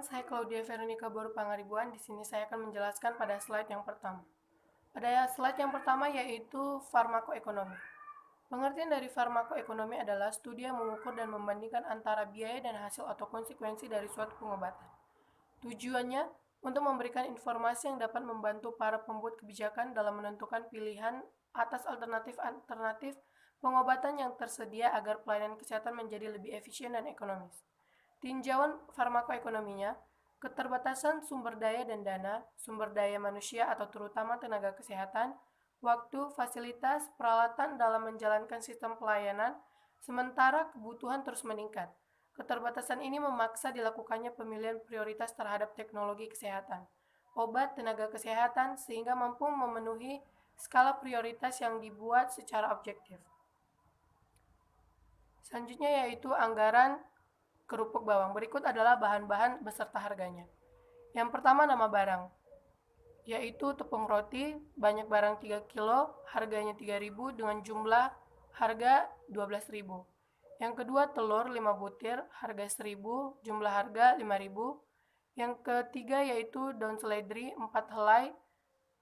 saya Claudia Veronica Boru Pangaribuan. Di sini saya akan menjelaskan pada slide yang pertama. Pada slide yang pertama yaitu farmakoekonomi. Pengertian dari farmakoekonomi adalah studi yang mengukur dan membandingkan antara biaya dan hasil atau konsekuensi dari suatu pengobatan. Tujuannya untuk memberikan informasi yang dapat membantu para pembuat kebijakan dalam menentukan pilihan atas alternatif pengobatan yang tersedia agar pelayanan kesehatan menjadi lebih efisien dan ekonomis. Tinjauan farmakoekonominya, keterbatasan sumber daya dan dana, sumber daya manusia atau terutama tenaga kesehatan, waktu, fasilitas, peralatan dalam menjalankan sistem pelayanan, sementara kebutuhan terus meningkat. Keterbatasan ini memaksa dilakukannya pemilihan prioritas terhadap teknologi kesehatan, obat, tenaga kesehatan, sehingga mampu memenuhi skala prioritas yang dibuat secara objektif. Selanjutnya yaitu anggaran kerupuk bawang. Berikut adalah bahan-bahan beserta harganya. Yang pertama nama barang, yaitu tepung roti, banyak barang 3 kilo, harganya 3.000 dengan jumlah harga 12.000. Yang kedua telur 5 butir, harga 1.000, jumlah harga 5.000. Yang ketiga yaitu daun seledri 4 helai,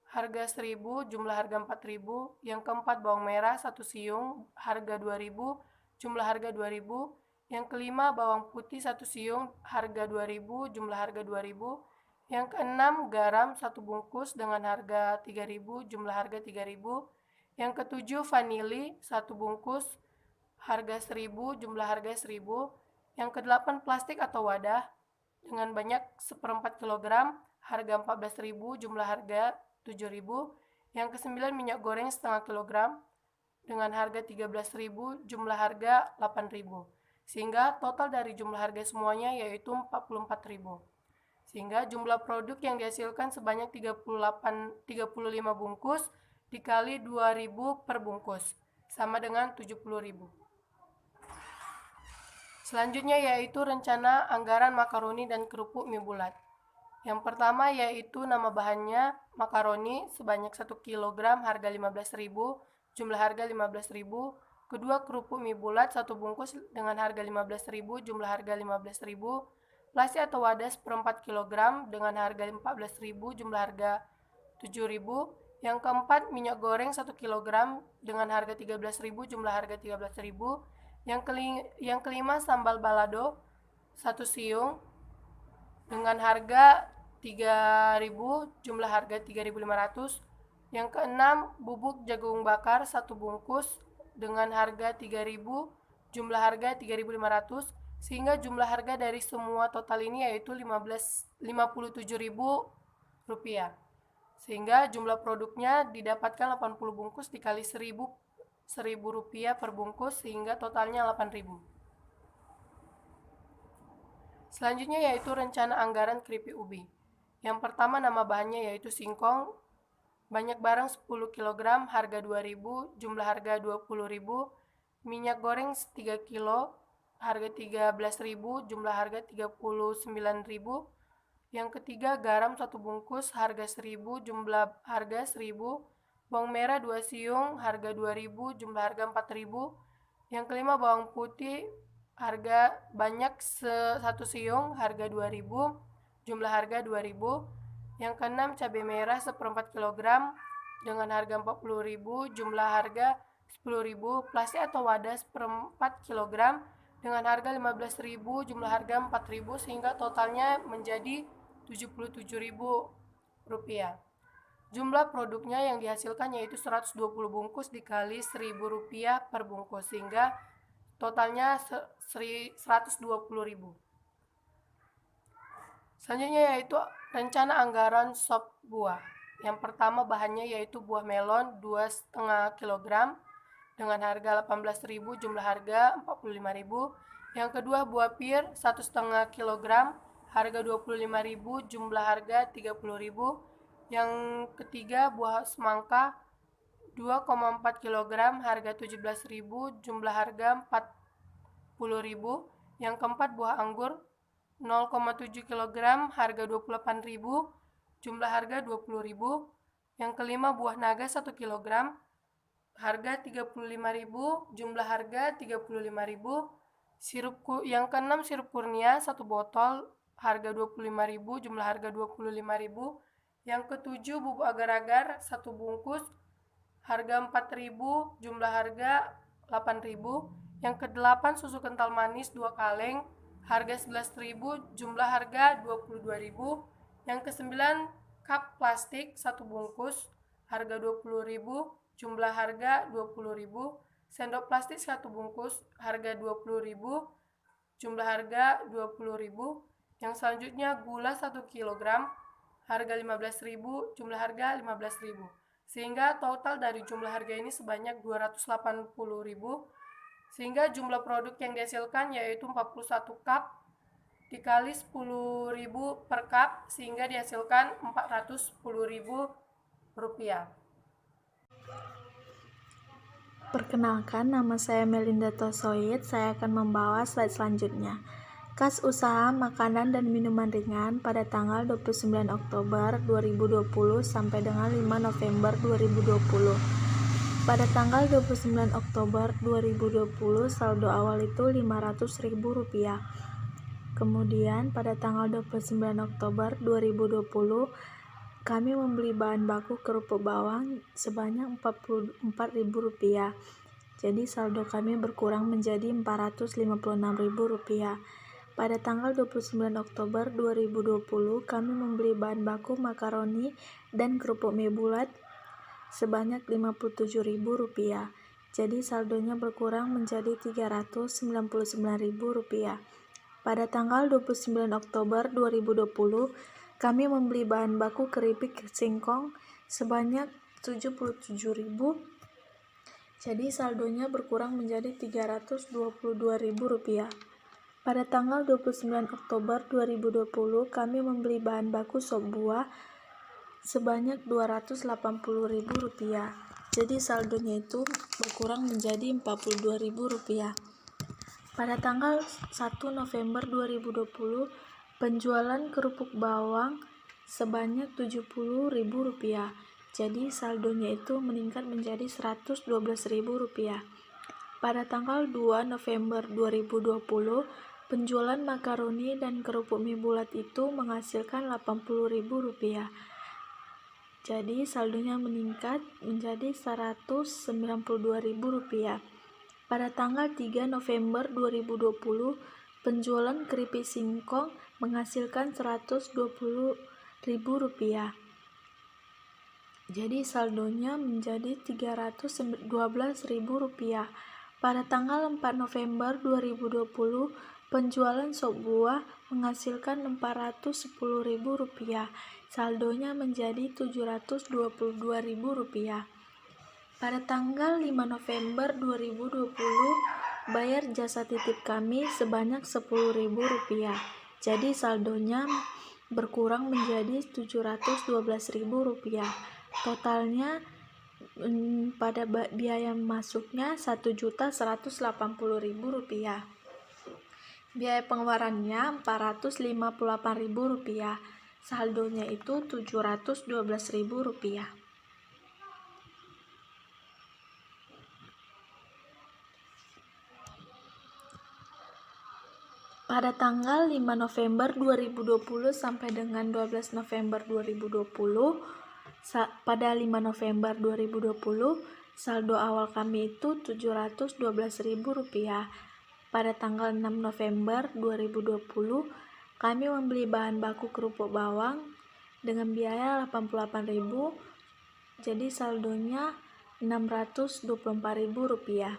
harga 1.000, jumlah harga 4.000. Yang keempat bawang merah 1 siung, harga 2.000, jumlah harga 2.000. Yang kelima bawang putih 1 siung, harga 2.000, jumlah harga 2.000. Yang keenam garam 1 bungkus dengan harga 3.000, jumlah harga 3.000. Yang ketujuh vanili 1 bungkus, harga 1.000, jumlah harga 1.000. Yang kedelapan plastik atau wadah dengan banyak 1/4 kg, harga 14.000, jumlah harga 7.000. Yang kesembilan minyak goreng setengah kilogram dengan harga 13.000, jumlah harga 8.000. Sehingga total dari jumlah harga semuanya yaitu 44.000. Sehingga jumlah produk yang dihasilkan sebanyak 35 bungkus dikali 2.000 per bungkus, sama dengan 70.000. Selanjutnya yaitu rencana anggaran makaroni dan kerupuk mie bulat. Yang pertama yaitu nama bahannya makaroni sebanyak 1 kg harga 15.000, jumlah harga 15.000. Kedua kerupuk mie bulat 1 bungkus dengan harga 15.000, jumlah harga 15.000. Plastik atau wadah 1/4 kg dengan harga 14.000, jumlah harga 7.000. Yang keempat minyak goreng 1 kg dengan harga 13.000, jumlah harga 13.000. Yang kelima sambal balado 1 siung dengan harga 3.000, jumlah harga 3.500. Yang keenam bubuk jagung bakar 1 bungkus dengan harga 3.000, jumlah harga 3.500. Sehingga jumlah harga dari semua total ini yaitu 57.000 rupiah. Sehingga jumlah produknya didapatkan 80 bungkus dikali 1.000 rupiah per bungkus, sehingga totalnya 8.000. Selanjutnya yaitu rencana anggaran keripik ubi. Yang pertama nama bahannya yaitu singkong, banyak barang 10 kg, harga 2.000, jumlah harga 20.000. Minyak goreng 3 kilo, harga 13.000, jumlah harga 39.000. Yang ketiga garam 1 bungkus, harga 1.000, jumlah harga 1.000. Bawang merah 2 siung, harga 2.000, jumlah harga 4.000. Yang kelima bawang putih harga banyak 1 siung, harga 2.000, jumlah harga 2.000. Yang keenam cabai merah 1/4 kg dengan harga 40.000, jumlah harga 10.000. Plastik atau wadah 1/4 kg dengan harga 15.000, jumlah harga 4.000, sehingga totalnya menjadi 77.000 rupiah. Jumlah produknya yang dihasilkan yaitu 120 bungkus dikali 1.000 rupiah per bungkus, sehingga totalnya 120.000. Selanjutnya yaitu rencana anggaran sop buah. Yang pertama bahannya yaitu buah melon 2,5 kg dengan harga 18.000, jumlah harga 45.000. Yang kedua buah pir 1,5 kg, harga 25.000, jumlah harga 30.000. Yang ketiga buah semangka 2,4 kg, harga 17.000, jumlah harga 40.000. Yang keempat buah anggur 0,7 kg, harga 28.000, jumlah harga 20.000. Yang kelima buah naga 1 kg, harga 35.000, jumlah harga 35.000. Yang keenam sirup kurnia 1 botol harga 25.000, jumlah harga 25.000. Yang ketujuh, bubuk agar-agar 1 bungkus, harga 4.000, jumlah harga 8.000. Yang kedelapan, susu kental manis 2 kaleng, harga 11.000, jumlah harga 22.000. Yang kesembilan, cup plastik 1 bungkus, harga 20.000, jumlah harga 20.000. Sendok plastik 1 bungkus, harga 20.000, jumlah harga 20.000. Yang selanjutnya, gula 1 kg, harga 15.000, jumlah harga 15.000. Sehingga total dari jumlah harga ini sebanyak 280.000. Sehingga jumlah produk yang dihasilkan yaitu 41 cup dikali 10.000 per cup, sehingga dihasilkan 410.000 rupiah. Perkenalkan, nama saya Melinda Tosoid. Saya akan membawa slide selanjutnya. Kas usaha makanan dan minuman ringan pada tanggal 29 Oktober 2020 sampai dengan 5 November 2020. Pada tanggal 29 Oktober 2020 saldo awal itu Rp500.000. Kemudian pada tanggal 29 Oktober 2020 kami membeli bahan baku kerupuk bawang sebanyak Rp44.000. Jadi saldo kami berkurang menjadi Rp456.000. Pada tanggal 29 Oktober 2020 kami membeli bahan baku makaroni dan kerupuk mie bulat sebanyak Rp57.000. Jadi saldonya berkurang menjadi Rp399.000. Pada tanggal 29 Oktober 2020 kami membeli bahan baku keripik singkong sebanyak Rp77.000. Jadi saldonya berkurang menjadi Rp322.000. Pada tanggal 29 Oktober 2020 kami membeli bahan baku sop buah sebanyak Rp280.000. Jadi saldonya itu berkurang menjadi Rp42.000. Pada tanggal 1 November 2020 penjualan kerupuk bawang sebanyak Rp70.000. Jadi saldonya itu meningkat menjadi Rp112.000. Pada tanggal 2 November 2020 penjualan makaroni dan kerupuk mie bulat itu menghasilkan Rp80.000. Jadi saldonya meningkat menjadi Rp192.000. Pada tanggal 3 November 2020 penjualan keripik singkong menghasilkan Rp120.000. Jadi saldonya menjadi Rp312.000. Pada tanggal 4 November 2020 penjualan sop buah menghasilkan Rp410.000. Saldonya menjadi Rp722.000. Pada tanggal 5 November 2020 bayar jasa titip kami sebanyak Rp10.000. Jadi saldonya berkurang menjadi Rp712.000. Totalnya pada biaya masuknya Rp1.180.000. Biaya pengeluarannya Rp458.000. Saldonya itu Rp712.000. Pada tanggal 5 November 2020 sampai dengan 12 November 2020, pada 5 November 2020, saldo awal kami itu Rp712.000. Pada tanggal 6 November 2020, kami membeli bahan baku kerupuk bawang dengan biaya Rp88.000. Jadi saldonya Rp624.000.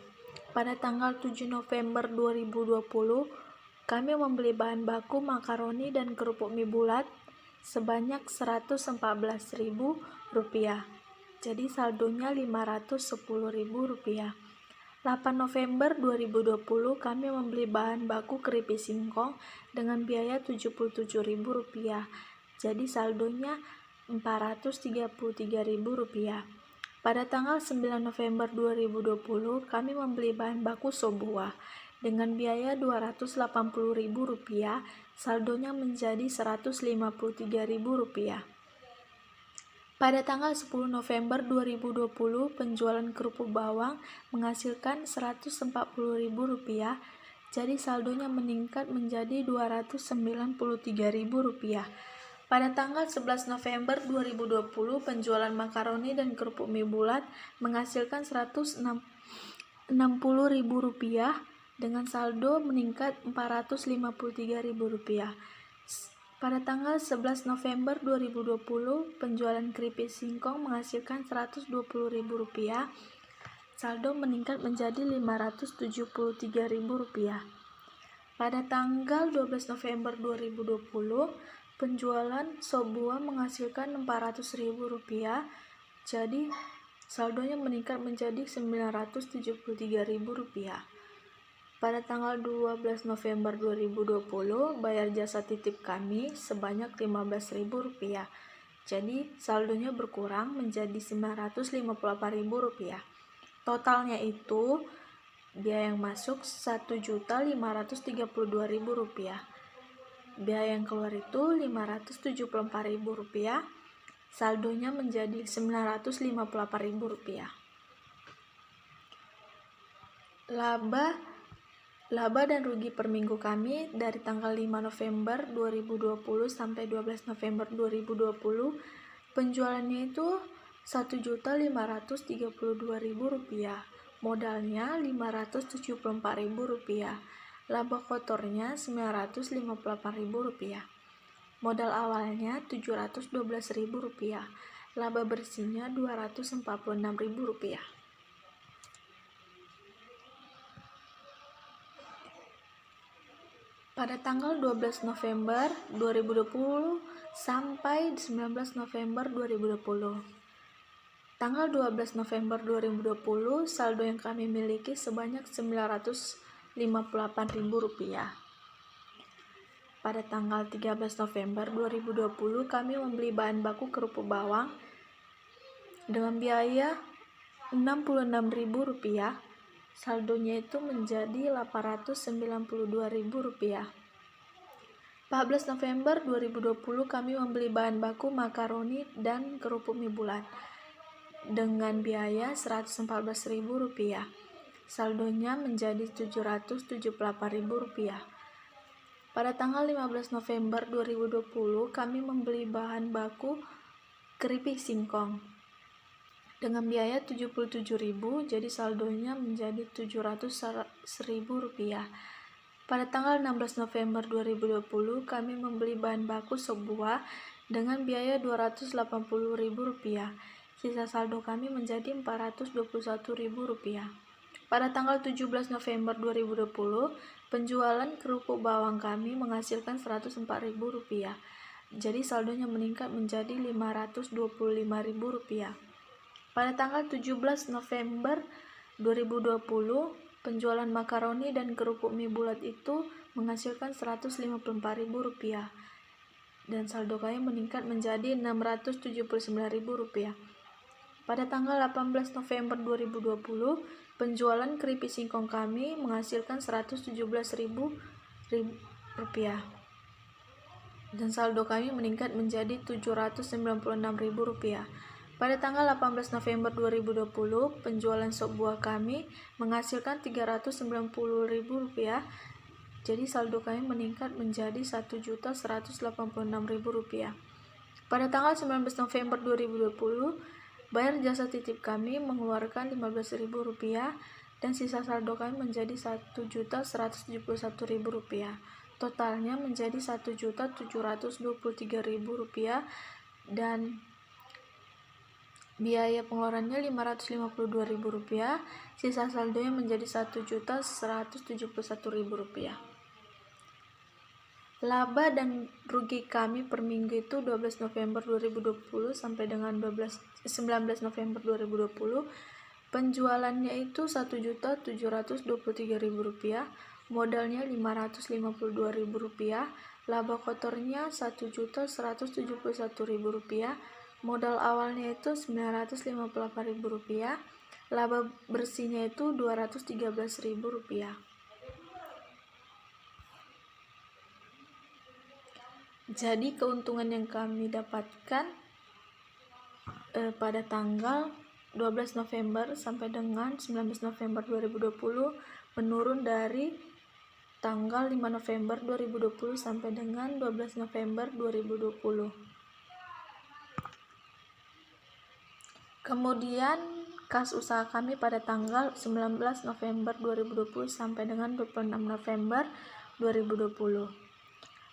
Pada tanggal 7 November 2020, kami membeli bahan baku makaroni dan kerupuk mie bulat sebanyak Rp114.000. Jadi saldonya Rp510.000. 8 November 2020 kami membeli bahan baku keripik singkong dengan biaya Rp77.000. Jadi saldonya Rp433.000. Pada tanggal 9 November 2020 kami membeli bahan baku sop buah dengan biaya Rp280.000. Saldonya menjadi Rp153.000. Pada tanggal 10 November 2020 penjualan kerupuk bawang menghasilkan Rp140.000. jadi saldonya meningkat menjadi Rp293.000. Pada tanggal 11 November 2020, penjualan makaroni dan kerupuk mie bulat menghasilkan Rp160.000 dengan saldo meningkat Rp453.000. Pada tanggal 11 November 2020, penjualan keripik singkong menghasilkan Rp120.000. Saldo meningkat menjadi Rp573.000. Pada tanggal 12 November 2020, penjualan sop buah menghasilkan Rp600.000. Jadi, saldonya meningkat menjadi Rp973.000. Pada tanggal 12 November 2020, bayar jasa titip kami sebanyak Rp15.000. Jadi, saldonya berkurang menjadi Rp958.000. Totalnya itu biaya yang masuk Rp1.532.000. Biaya yang keluar itu Rp574.000. Saldonya menjadi Rp958.000. Laba dan rugi per minggu kami dari tanggal 5 November 2020 sampai 12 November 2020, penjualannya itu Rp1.532.000, modalnya Rp574.000, laba kotornya Rp958.000, modal awalnya Rp712.000, laba bersihnya Rp246.000. Pada tanggal 12 November 2020 sampai 19 November 2020. Tanggal 12 November 2020, saldo yang kami miliki sebanyak Rp958.000. Pada tanggal 13 November 2020, kami membeli bahan baku kerupuk bawang dengan biaya Rp66.000. Saldonya itu menjadi Rp892.000. 14 November 2020, kami membeli bahan baku makaroni dan kerupuk mie bulat dengan biaya Rp114.000. Saldonya menjadi Rp778.000. Pada tanggal 15 November 2020, kami membeli bahan baku keripik singkong dengan biaya Rp77.000, jadi saldonya menjadi Rp700.000. Pada tanggal 16 November 2020, kami membeli bahan baku sop buah dengan biaya Rp280.000. Sisa saldo kami menjadi Rp421.000. Pada tanggal 17 November 2020, penjualan kerupuk bawang kami menghasilkan Rp104.000. Jadi saldonya meningkat menjadi Rp525.000. Pada tanggal 17 November 2020, penjualan makaroni dan kerupuk mie bulat itu menghasilkan Rp154.000 dan saldo kami meningkat menjadi Rp679.000. Pada tanggal 18 November 2020, penjualan keripik singkong kami menghasilkan Rp117.000 dan saldo kami meningkat menjadi Rp796.000. Pada tanggal 18 November 2020, penjualan sop buah kami menghasilkan Rp390.000. Jadi saldo kami meningkat menjadi Rp1.186.000. Pada tanggal 19 November 2020, bayar jasa titip kami mengeluarkan Rp15.000 dan sisa saldo kami menjadi Rp1.171.000. Totalnya menjadi Rp1.723.000 dan biaya pengeluarannya Rp552.000. Sisa saldonya menjadi Rp1.171.000. Laba dan rugi kami per minggu itu 12 November 2020 sampai dengan 19 November 2020. Penjualannya itu Rp1.723.000, modalnya Rp552.000, laba kotornya Rp1.171.000, modal awalnya itu Rp958.000, laba bersihnya itu Rp213.000. Jadi keuntungan yang kami dapatkan pada tanggal 12 November sampai dengan 19 November 2020 menurun dari tanggal 5 November 2020 sampai dengan 12 November 2020. Kemudian kas usaha kami pada tanggal 19 November 2020 sampai dengan 26 November 2020.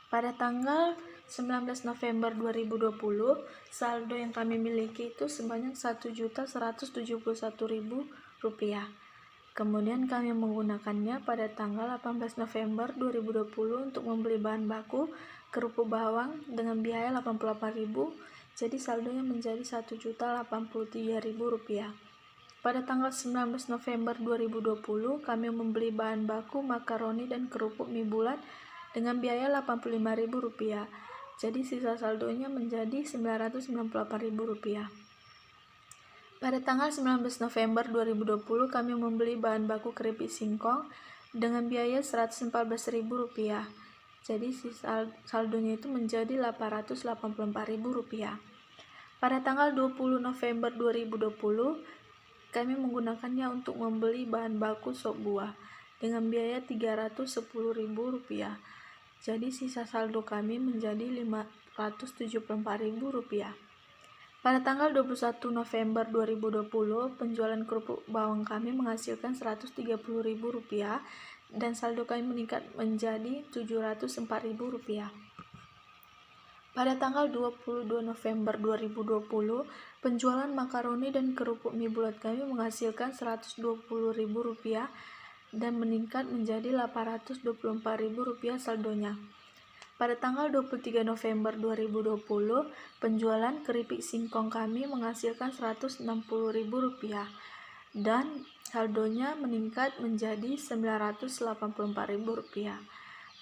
Pada tanggal 19 November 2020, saldo yang kami miliki itu sebanyak Rp1.171.000. Kemudian kami menggunakannya pada tanggal 18 November 2020 untuk membeli bahan baku kerupuk bawang dengan biaya Rp88.000, jadi saldonya menjadi Rp1.083.000. Pada tanggal 19 November 2020, kami membeli bahan baku makaroni dan kerupuk mie bulat dengan biaya Rp85.000, jadi sisa saldonya menjadi Rp998.000. Pada tanggal 19 November 2020, kami membeli bahan baku keripik singkong dengan biaya Rp114.000, jadi sisa saldonya itu menjadi Rp884.000. Pada tanggal 20 November 2020, kami menggunakannya untuk membeli bahan baku sop buah dengan biaya Rp310.000, jadi sisa saldo kami menjadi Rp574.000. Pada tanggal 21 November 2020, penjualan kerupuk bawang kami menghasilkan Rp130.000 dan saldo kami meningkat menjadi Rp704.000. Pada tanggal 22 November 2020, penjualan makaroni dan kerupuk mie bulat kami menghasilkan Rp120.000 dan meningkat menjadi Rp824.000 saldonya. Pada tanggal 23 November 2020, penjualan keripik singkong kami menghasilkan Rp160.000 dan saldonya meningkat menjadi Rp984.000.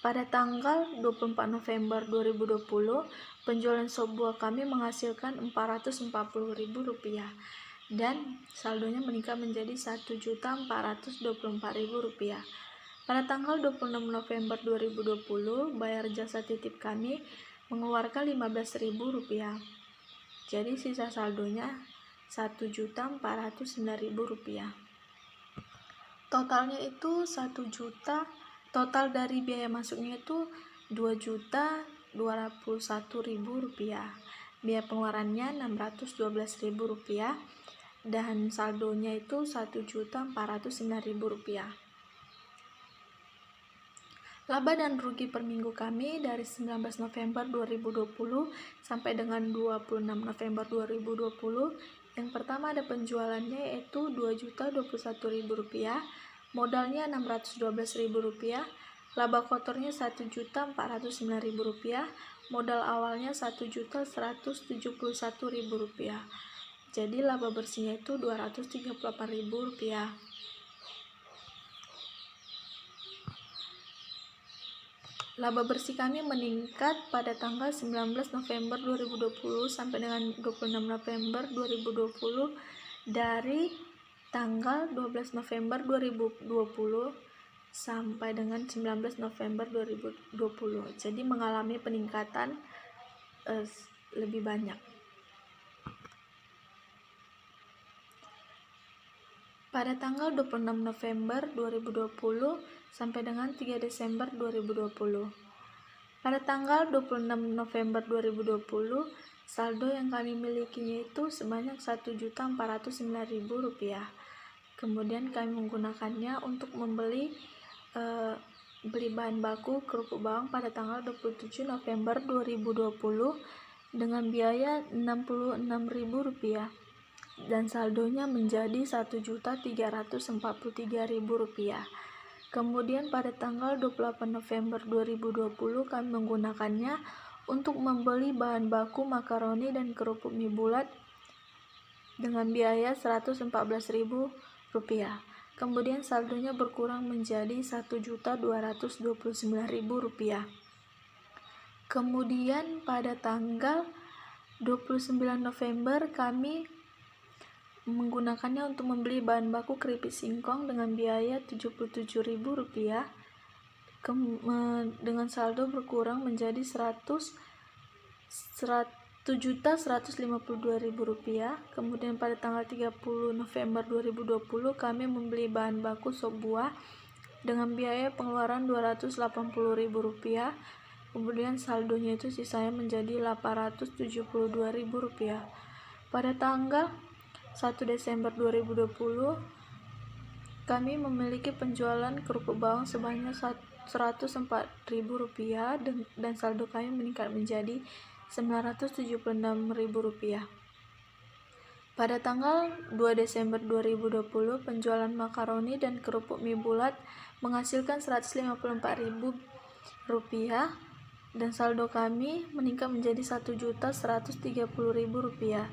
Pada tanggal 24 November 2020, penjualan sop buah kami menghasilkan Rp440.000 dan saldonya meningkat menjadi Rp1.424.000. Pada tanggal 26 November 2020, bayar jasa titip kami mengeluarkan Rp15.000. Jadi sisa saldonya Rp1.409.000. Totalnya itu 1 juta, total dari biaya masuknya itu Rp2.221.000. Biaya pengeluarannya Rp612.000 dan saldonya itu Rp1.409.000. Laba dan rugi per minggu kami dari 19 November 2020 sampai dengan 26 November 2020. Yang pertama ada penjualannya yaitu Rp2.021.000, modalnya Rp612.000, laba kotornya Rp1.409.000, modal awalnya Rp1.171.000. Jadi laba bersihnya itu Rp238.000. Laba bersih kami meningkat pada tanggal 19 November 2020 sampai dengan 26 November 2020 dari tanggal 12 November 2020 sampai dengan 19 November 2020. Jadi mengalami peningkatan lebih banyak. Pada tanggal 26 November 2020 sampai dengan 3 Desember 2020. Pada tanggal 26 November 2020, saldo yang kami milikinya itu sebanyak Rp1.409.000. Kemudian kami menggunakannya untuk membeli bahan baku kerupuk bawang pada tanggal 27 November 2020 dengan biaya Rp66.000 dan saldonya menjadi Rp1.343.000. Kemudian pada tanggal 28 November 2020 kami menggunakannya untuk membeli bahan baku makaroni dan kerupuk mie bulat dengan biaya Rp114.000. Kemudian saldonya berkurang menjadi Rp1.229.000. Kemudian pada tanggal 29 November kami menggunakannya untuk membeli bahan baku keripik singkong dengan biaya Rp77.000 dengan saldo berkurang menjadi Rp7.152.000. Kemudian pada tanggal 30 November 2020 kami membeli bahan baku sop buah dengan biaya pengeluaran Rp280.000. Kemudian saldonya itu sisanya menjadi Rp872.000. Pada tanggal 1 Desember 2020, kami memiliki penjualan kerupuk bawang sebanyak Rp104.000 dan saldo kami meningkat menjadi Rp976.000. Pada tanggal 2 Desember 2020, penjualan makaroni dan kerupuk mie bulat menghasilkan Rp154.000 dan saldo kami meningkat menjadi Rp1.130.000.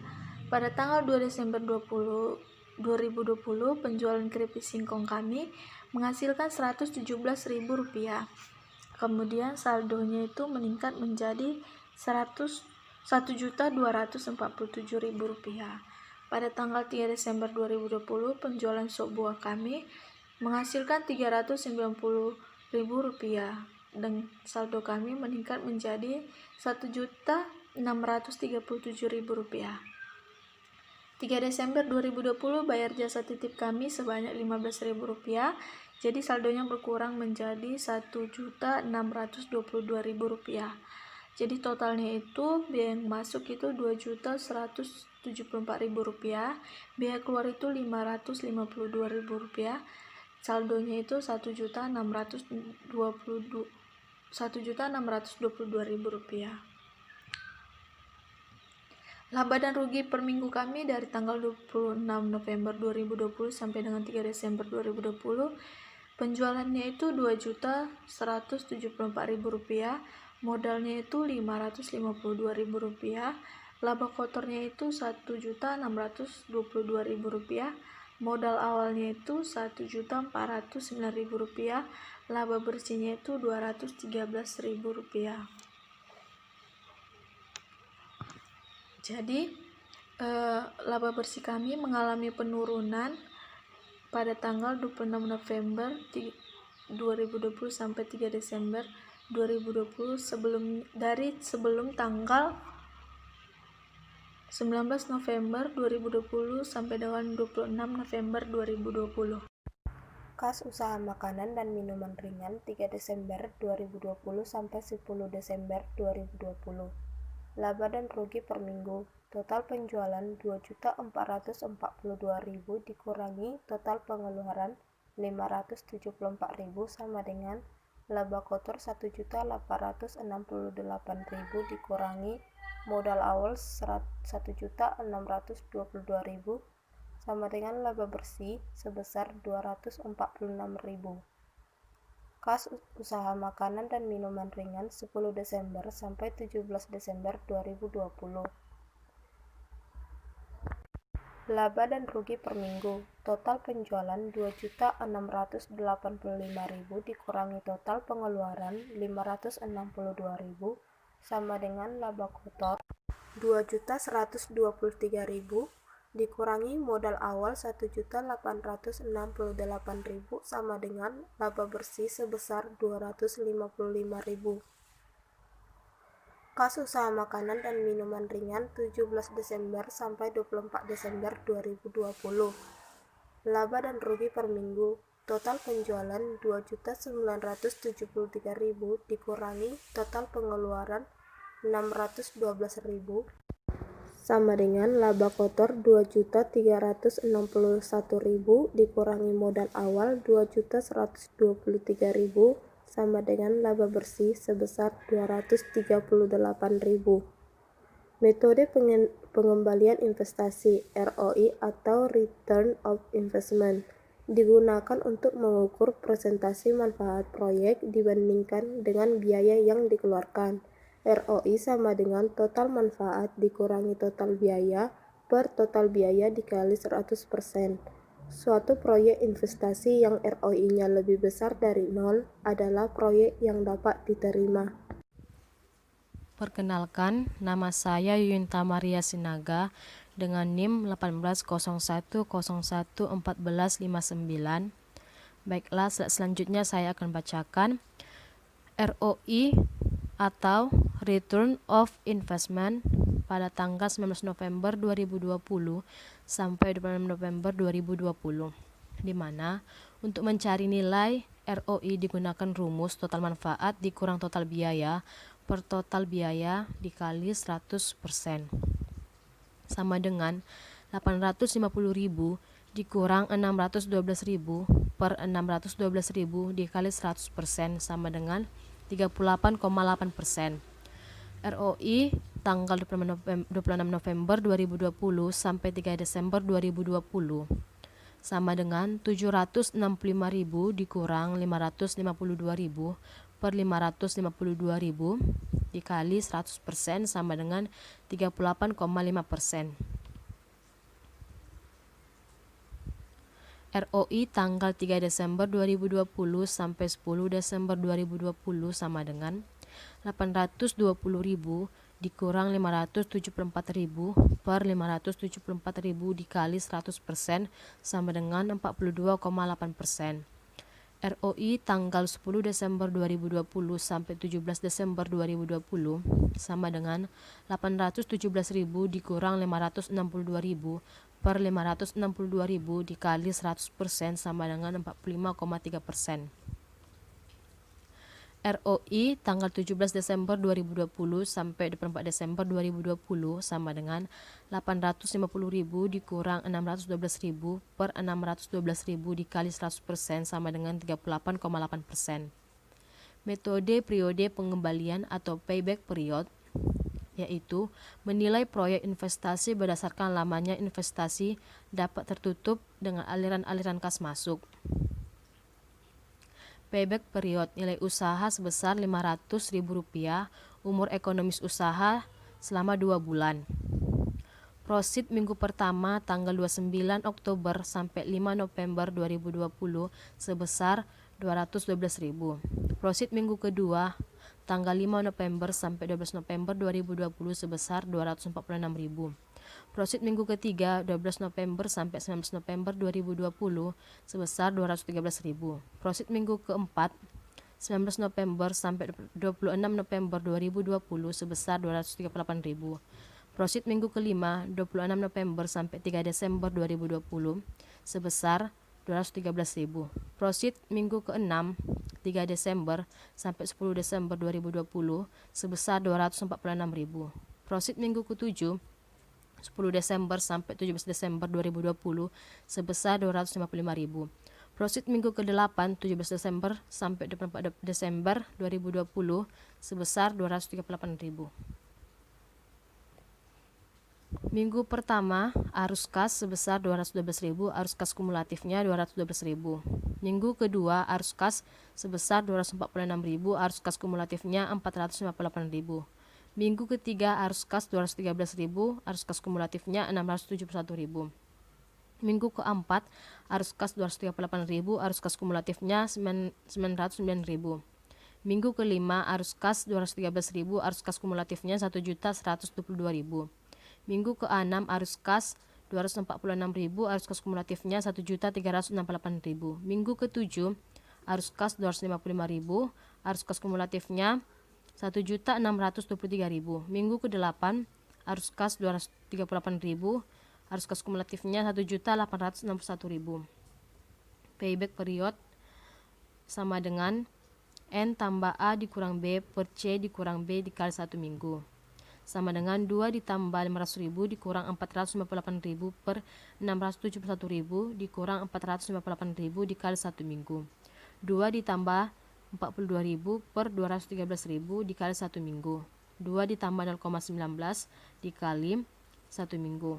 Pada tanggal 2 Desember 2020, penjualan keripik singkong kami menghasilkan Rp117.000. Kemudian saldonya itu meningkat menjadi Rp1.247.000. Pada tanggal 3 Desember 2020, penjualan sop buah kami menghasilkan Rp390.000 dan saldo kami meningkat menjadi Rp1.637.000. 3 Desember 2020 bayar jasa titip kami sebanyak Rp15.000, jadi saldonya berkurang menjadi Rp1.622.000. Jadi totalnya itu biaya yang masuk itu Rp2.174.000, biaya keluar itu Rp552.000, saldonya itu Rp1.622.000. Laba dan rugi per minggu kami dari tanggal 26 November 2020 sampai dengan 3 Desember 2020, penjualannya itu Rp2.174.000, modalnya itu Rp552.000, laba kotornya itu Rp1.622.000, modal awalnya itu Rp1.409.000, laba bersihnya itu Rp213.000. Jadi laba bersih kami mengalami penurunan pada tanggal 26 November 2020 sampai 3 Desember 2020 sebelum tanggal 19 November 2020 sampai dengan 26 November 2020. Kas usaha makanan dan minuman ringan 3 Desember 2020 sampai 10 Desember 2020. Laba dan rugi per minggu. Total penjualan Rp2.442.000 dikurangi total pengeluaran Rp574.000 sama dengan laba kotor Rp1.868.000 dikurangi modal awal Rp1.622.000 sama dengan laba bersih sebesar Rp246.000. Kas usaha makanan dan minuman ringan 10 Desember sampai 17 Desember 2020. Laba dan rugi per minggu. Total penjualan Rp2.685.000 dikurangi total pengeluaran Rp562.000 sama dengan laba kotor Rp2.123.000 dikurangi modal awal Rp1.868.000 sama dengan laba bersih sebesar Rp255.000. Kas usaha makanan dan minuman ringan 17 Desember sampai 24 Desember 2020. Laba dan rugi per minggu. Total penjualan Rp2.973.000 dikurangi total pengeluaran Rp612.000 sama dengan laba kotor Rp2.361.000 dikurangi modal awal Rp2.123.000 sama dengan laba bersih sebesar Rp238.000. Metode pengembalian investasi ROI atau Return of Investment digunakan untuk mengukur persentase manfaat proyek dibandingkan dengan biaya yang dikeluarkan. ROI sama dengan total manfaat dikurangi total biaya per total biaya dikali 100%. Suatu proyek investasi yang ROI-nya lebih besar dari 0 adalah proyek yang dapat diterima. Perkenalkan, nama saya Yunta Maria Sinaga dengan NIM 1801011459. Baiklah, selanjutnya saya akan bacakan ROI atau Return of Investment pada tanggal 19 November 2020 sampai 26 November 2020, di mana untuk mencari nilai ROI digunakan rumus total manfaat dikurang total biaya per total biaya dikali 100%. Sama dengan 850.000 dikurang 612.000 per 612.000 dikali 100% sama dengan 38,8%. ROI tanggal 26 November 2020 sampai 3 Desember 2020 sama dengan 765.000 dikurang 552.000 per 552.000 dikali 100% sama dengan 38,5%. ROI tanggal 3 Desember 2020 sampai 10 Desember 2020 sama dengan 820.000 dikurang 574.000 per 574.000 dikali 100% sama dengan 42,8%. ROI tanggal 10 Desember 2020 sampai 17 Desember 2020 sama dengan 817.000 dikurang 562.000 per 562.000 dikali 100% sama dengan 45,3%. ROI tanggal 17 Desember 2020 sampai 24 Desember 2020 sama dengan 850.000 dikurang 612.000 per 612.000 dikali 100% sama dengan 38,8%. Metode periode pengembalian atau payback period yaitu menilai proyek investasi berdasarkan lamanya investasi dapat tertutup dengan aliran-aliran kas masuk. Payback period nilai usaha sebesar Rp500.000, umur ekonomis usaha selama 2 bulan. Prosit minggu pertama tanggal 29 Oktober sampai 5 November 2020 sebesar Rp212.000. Prosit minggu kedua tanggal 5 November sampai 12 November 2020 sebesar Rp246.000. Prosit minggu ketiga 12 November sampai 19 November 2020 sebesar Rp213.000. Prosit minggu keempat 19 November sampai 26 November 2020 sebesar Rp238.000. Prosit minggu kelima 26 November sampai 3 Desember 2020 sebesar Rp213.000. Prosit minggu ke-6 3 Desember sampai 10 Desember 2020 sebesar Rp246.000. Prosit minggu ke-7 10 Desember sampai 17 Desember 2020 sebesar Rp255.000. Prosit minggu ke-8 17 Desember sampai 24 Desember 2020 sebesar Rp238.000. Minggu pertama arus kas sebesar Rp212.000, arus kas kumulatifnya Rp212.000. Minggu kedua arus kas sebesar Rp246.000, arus kas kumulatifnya Rp458.000. Minggu ketiga arus kas Rp213.000, arus kas kumulatifnya Rp671.000. Minggu keempat arus kas Rp238.000, arus kas kumulatifnya Rp909.000. Minggu kelima arus kas Rp213.000, arus kas kumulatifnya Rp1.122.000. Minggu ke-6 arus kas Rp246.000, arus kas kumulatifnya Rp1.368.000. Minggu ke-7 arus kas Rp255.000, arus kas kumulatifnya Rp1.623.000. Minggu ke-8 arus kas Rp238.000, arus kas kumulatifnya Rp1.861.000. Payback period sama dengan N tambah A dikurang B per C dikurang B dikali 1 minggu sama dengan 2 ditambah 500.000 dikurang 458.000 per 671.000 dikurang 458.000 dikali 1 minggu. 2 ditambah 42.000 per 213.000 dikali 1 minggu. 2 ditambah 0,19 dikali 1 minggu.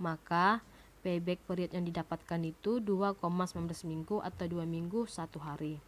Maka payback period yang didapatkan itu 2,19 minggu atau 2 minggu 1 hari.